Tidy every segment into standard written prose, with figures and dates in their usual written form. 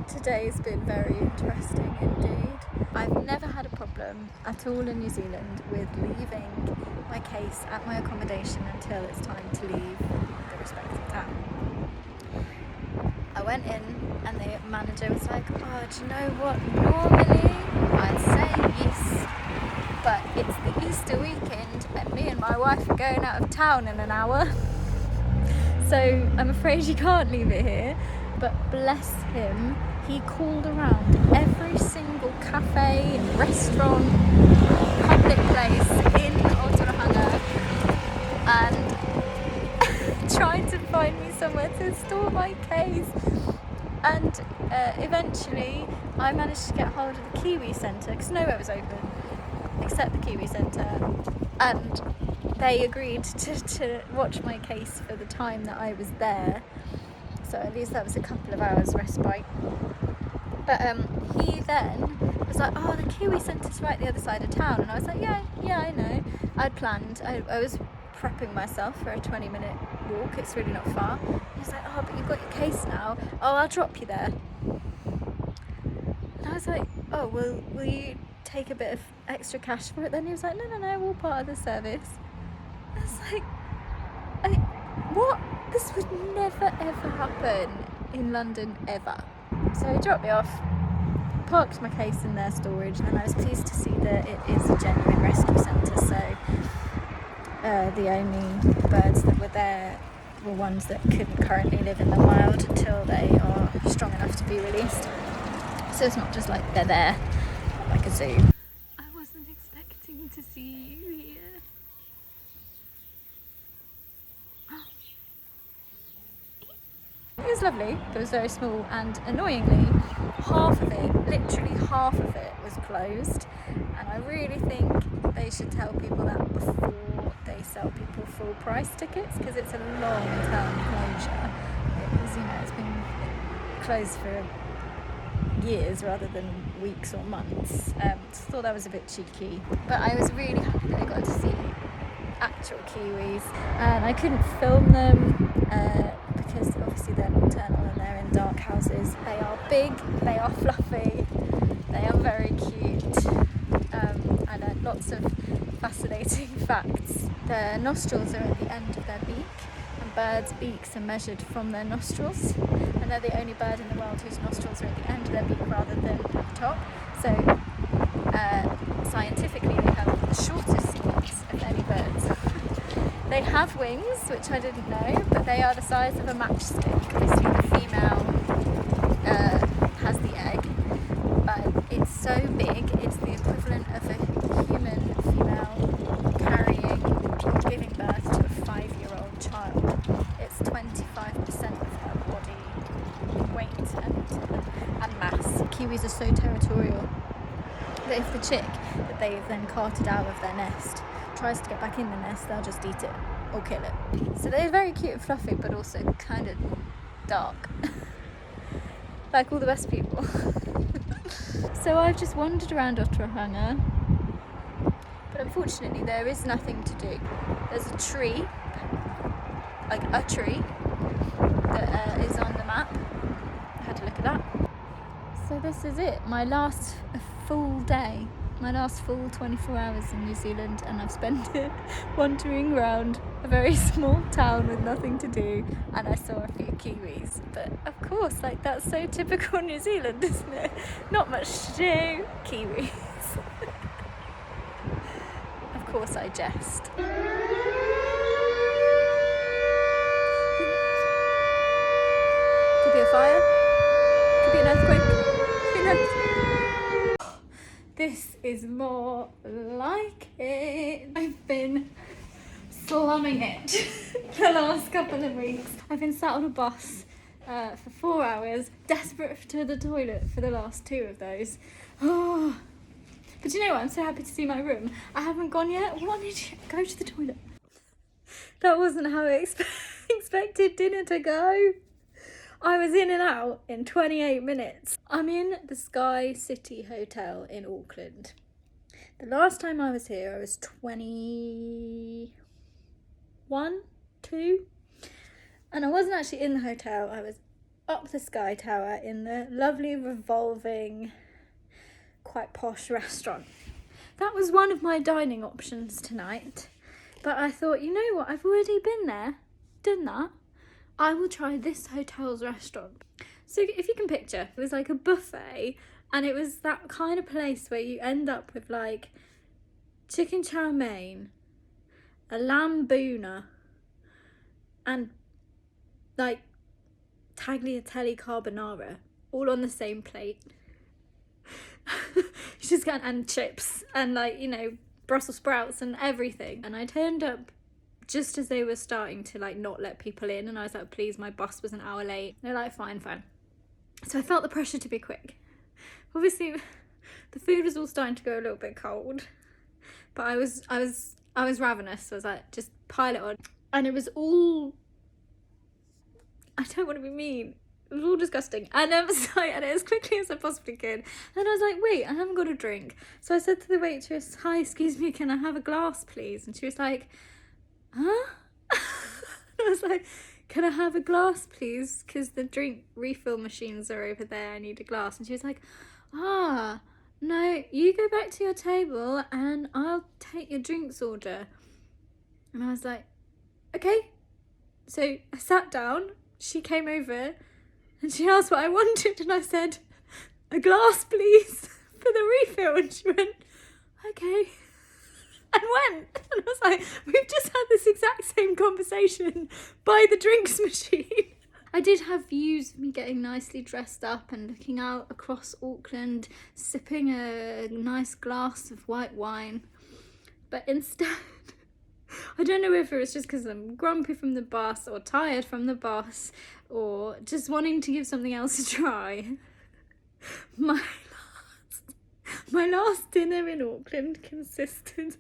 Today's been very interesting indeed. I've never had a problem at all in New Zealand with leaving my case at my accommodation until it's time to leave the respective town. I went in and the manager was like, oh, do you know what, normally I'd say yes, but it's the Easter weekend and me and my wife are going out of town in an hour, so I'm afraid you can't leave it here. But bless him, he called around every single cafe, restaurant, public place in Aotearoa and tried to find me somewhere to store my case. And eventually I managed to get hold of the Kiwi Centre, because nowhere was open except the Kiwi Centre, and they agreed to watch my case for the time that I was there. So at least that was a couple of hours respite. But he then was like, oh, the Kiwi Centre's right the other side of town. And I was like, yeah, I know. I'd planned. I was prepping myself for a 20-minute walk. It's really not far. He was like, oh, but you've got your case now. Oh, I'll drop you there. And I was like, oh, well, will you take a bit of extra cash for it then? He was like, no, all part of the service. I was like, what? This would never ever happen in London ever. So he dropped me off, parked my case in their storage, and I was pleased to see that it is a genuine rescue centre. So the only birds that were there were ones that couldn't currently live in the wild until they are strong enough to be released. So it's not just like they're there like a zoo. I wasn't expecting to see you here. It was lovely, but it was very small, and annoyingly, literally half of it was closed, and I really think they should tell people that before they sell people full price tickets, because it's a long-term closure. It's been closed for years rather than weeks or months. So I thought that was a bit cheeky, but I was really happy that I got to see actual kiwis, and I couldn't film them because obviously they're nocturnal and they're in dark houses. They are big, they are fluffy, they are very cute. I learned lots of fascinating facts. Their nostrils are at the end of their beak, and birds' beaks are measured from their nostrils, and they're the only bird in the world whose nostrils are at the end of their beak rather than at the top. So scientifically they have the shortest beaks of any birds. They have wings, which I didn't know, but they are the size of a matchstick. Obviously the female has the egg, but it's so big, it's the equivalent of a human female giving birth to a 5-year-old child. It's 25% of her body weight and mass. Kiwis are so territorial that if the chick that they've then carted out of their nest tries to get back in the nest, they'll just eat it or kill it. So they're very cute and fluffy, but also kind of dark. Like all the best people. So I've just wandered around Aotearoa, but unfortunately there is nothing to do. There's a tree, like a tree, that is on the map. I had a look at that. So this is it, my last full day. My last full 24 hours in New Zealand, and I've spent it wandering around a very small town with nothing to do, and I saw a few kiwis. But of course, that's so typical New Zealand, isn't it? Not much to do, kiwis. Of course I jest. Could be a fire, could be an earthquake, who knows? This is more like it. I've been slumming it the last couple of weeks. I've been sat on a bus for 4 hours, desperate to the toilet for the last 2 of those. Oh. But you know what? I'm so happy to see my room. I haven't gone yet. What did you go to the toilet? That wasn't how I expected dinner to go. I was in and out in 28 minutes. I'm in the Sky City Hotel in Auckland. The last time I was here, I was 21, 2, and I wasn't actually in the hotel. I was up the Sky Tower in the lovely revolving, quite posh restaurant. That was one of my dining options tonight, but I thought, you know what, I've already been there, done that. I will try this hotel's restaurant. So if you can picture, it was like a buffet, and it was that kind of place where you end up with like chicken chow mein, a lamb boona, and like tagliatelle carbonara, all on the same plate. Just got, and chips and like, you know, Brussels sprouts and everything. And I turned up just as they were starting to like not let people in, and I was like, please, my bus was an hour late. They're like, fine. So I felt the pressure to be quick. Obviously the food was all starting to go a little bit cold, but I was ravenous, so I was like, just pile it on. And it was all, I don't want to be mean, it was all disgusting. And so I ate it as quickly as I possibly could. And I was like, wait, I haven't got a drink. So I said to the waitress, hi, excuse me, can I have a glass, please? And she was like, huh? I was like, can I have a glass, please? Because the drink refill machines are over there. I need a glass. And she was like, no, you go back to your table and I'll take your drinks order. And I was like, okay. So I sat down, she came over and she asked what I wanted, and I said, a glass please for the refill. And she went, okay, and went. And I was like, we've just had this exact same conversation by the drinks machine. I did have views of me getting nicely dressed up and looking out across Auckland, sipping a nice glass of white wine. But instead, I don't know if it was just because I'm grumpy from the bus or tired from the bus or just wanting to give something else a try. My last dinner in Auckland consisted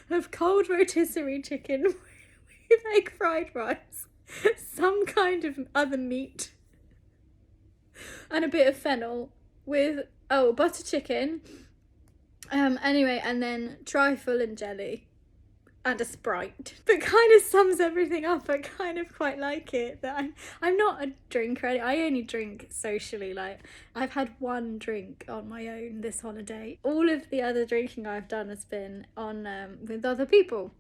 of cold rotisserie chicken with egg fried rice, some kind of other meat, and a bit of fennel with, butter chicken. Anyway, and then trifle and jelly. And a Sprite. That kind of sums everything up. I kind of quite like it. That I'm not a drinker. I only drink socially. Like, I've had one drink on my own this holiday. All of the other drinking I've done has been on with other people.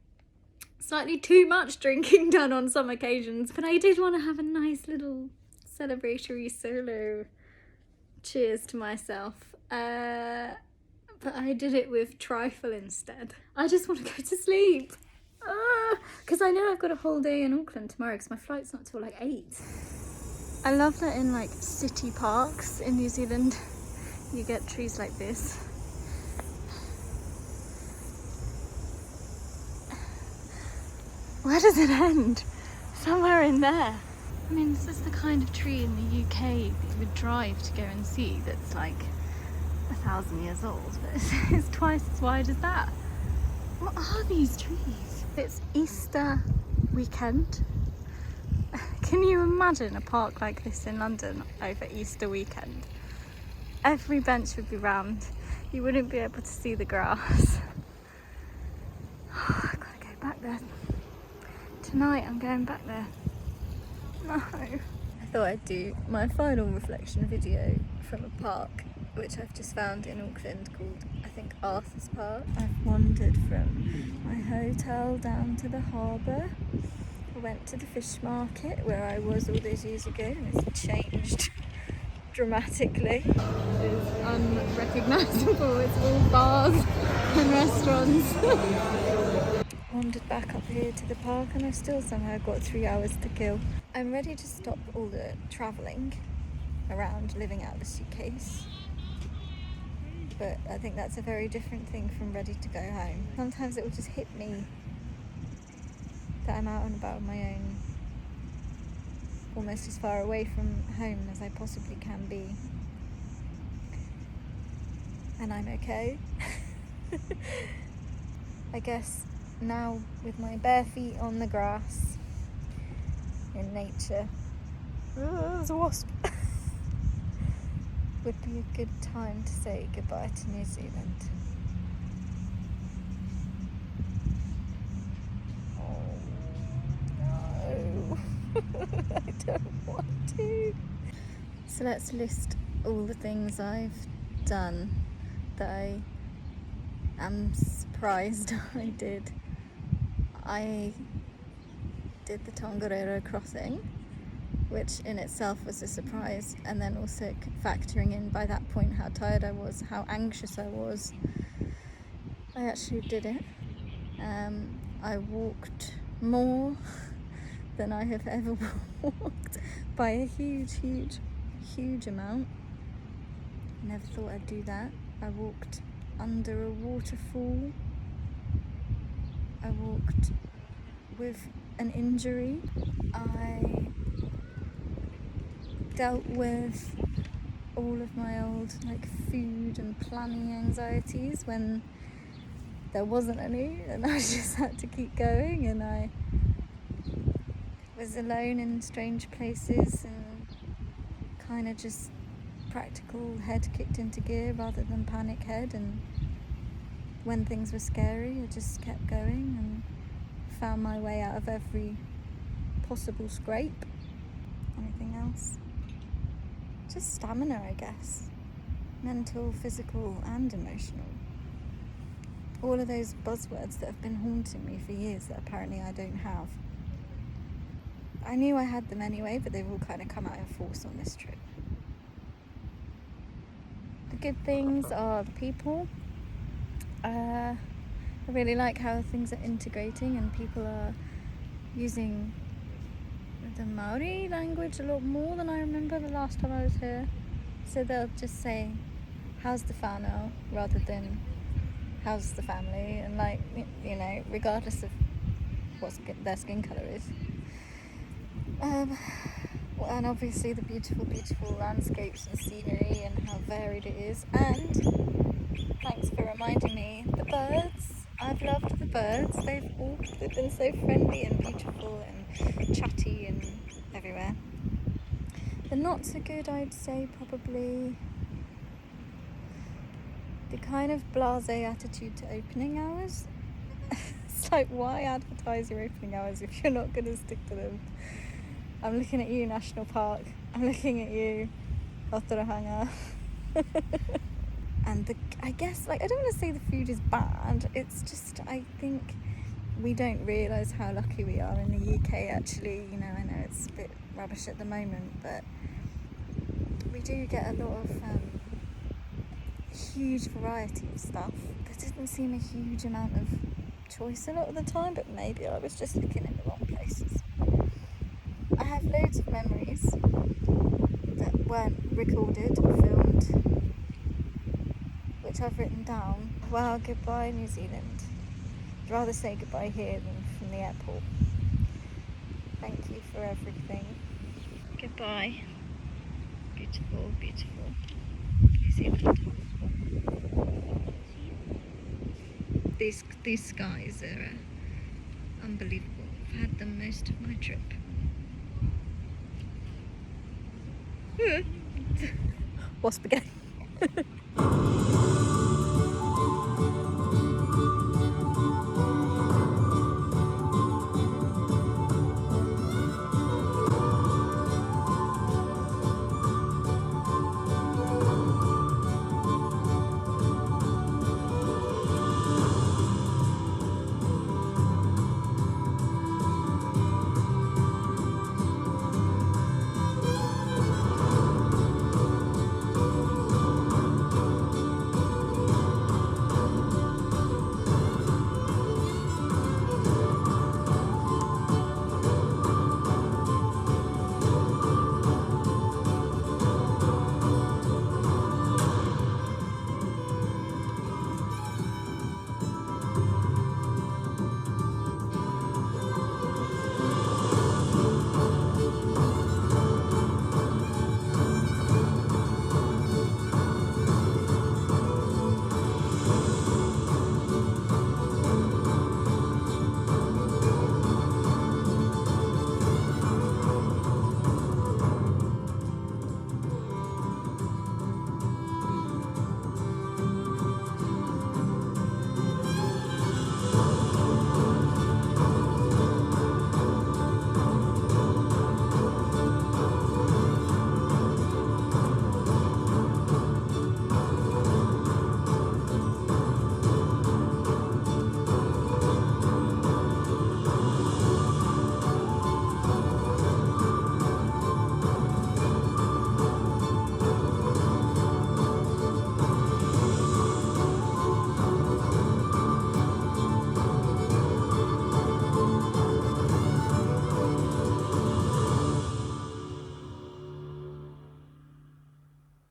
Slightly too much drinking done on some occasions, but I did want to have a nice little celebratory solo cheers to myself. But I did it with trifle instead. I just want to go to sleep. Because I know I've got a whole day in Auckland tomorrow because my flight's not till like 8. I love that in like city parks in New Zealand, you get trees like this. Where does it end? Somewhere in there. I mean, this is the kind of tree in the UK that you would drive to go and see that's like 1,000 years old, but it's twice as wide as that. What are these trees? It's Easter weekend. Can you imagine a park like this in London over Easter weekend? Every bench would be rammed. You wouldn't be able to see the grass. I've got to go back there. Tonight I'm going back there. No. I thought I'd do my final reflection video from a park which I've just found in Auckland called, I think, Arthur's Park. I've wandered from my hotel down to the harbour. I went to the fish market where I was all those years ago, and it's changed dramatically. It's unrecognisable, it's all bars and restaurants. Wandered back up here to the park and I've still somehow got 3 hours to kill. I'm ready to stop all the travelling around living out of a suitcase. But I think that's a very different thing from ready to go home. Sometimes it will just hit me that I'm out and about on my own, almost as far away from home as I possibly can be. And I'm okay. I guess now with my bare feet on the grass in nature, there's a wasp, would be a good time to say goodbye to New Zealand. Oh no, I don't want to. So let's list all the things I've done that I am surprised I did. I did the Tongariro crossing, which in itself was a surprise, and then also factoring in by that point how tired I was, how anxious I was. I actually did it. I walked more than I have ever walked by a huge amount. Never thought I'd do that. I walked under a waterfall. I walked with an injury. I dealt with all of my old food and planning anxieties when there wasn't any, and I just had to keep going, and I was alone in strange places and kind of just practical head kicked into gear rather than panic head, and when things were scary I just kept going and found my way out of every possible scrape. Anything else? Just stamina, I guess. Mental, physical and emotional. All of those buzzwords that have been haunting me for years that apparently I don't have. I knew I had them anyway, but they've all kind of come out in force on this trip. The good things are the people. I really like how things are integrating and people are using the Maori language a lot more than I remember the last time I was here. So they'll just say, how's the whānau, rather than how's the family, and regardless of what their skin colour is. And obviously the beautiful landscapes and scenery and how varied it is. And thanks for reminding me, the birds. I've loved the birds. They've been so friendly and beautiful and chatty and everywhere. The not so good, I'd say, probably the kind of blasé attitude to opening hours. It's why advertise your opening hours if you're not going to stick to them? I'm looking at you, National Park. I'm looking at you, Otorahanga. And I guess, I don't want to say the food is bad. It's just, I think we don't realise how lucky we are in the UK, actually. I know it's a bit rubbish at the moment, but we do get a lot of huge variety of stuff. There didn't seem a huge amount of choice a lot of the time, but maybe I was just looking in the wrong places. I have loads of memories that weren't recorded or filmed, which I've written down. Wow, goodbye New Zealand. I'd rather say goodbye here than from the airport. Thank you for everything. Goodbye. Beautiful New Zealand. These skies are unbelievable. I've had them most of my trip. Wasp again.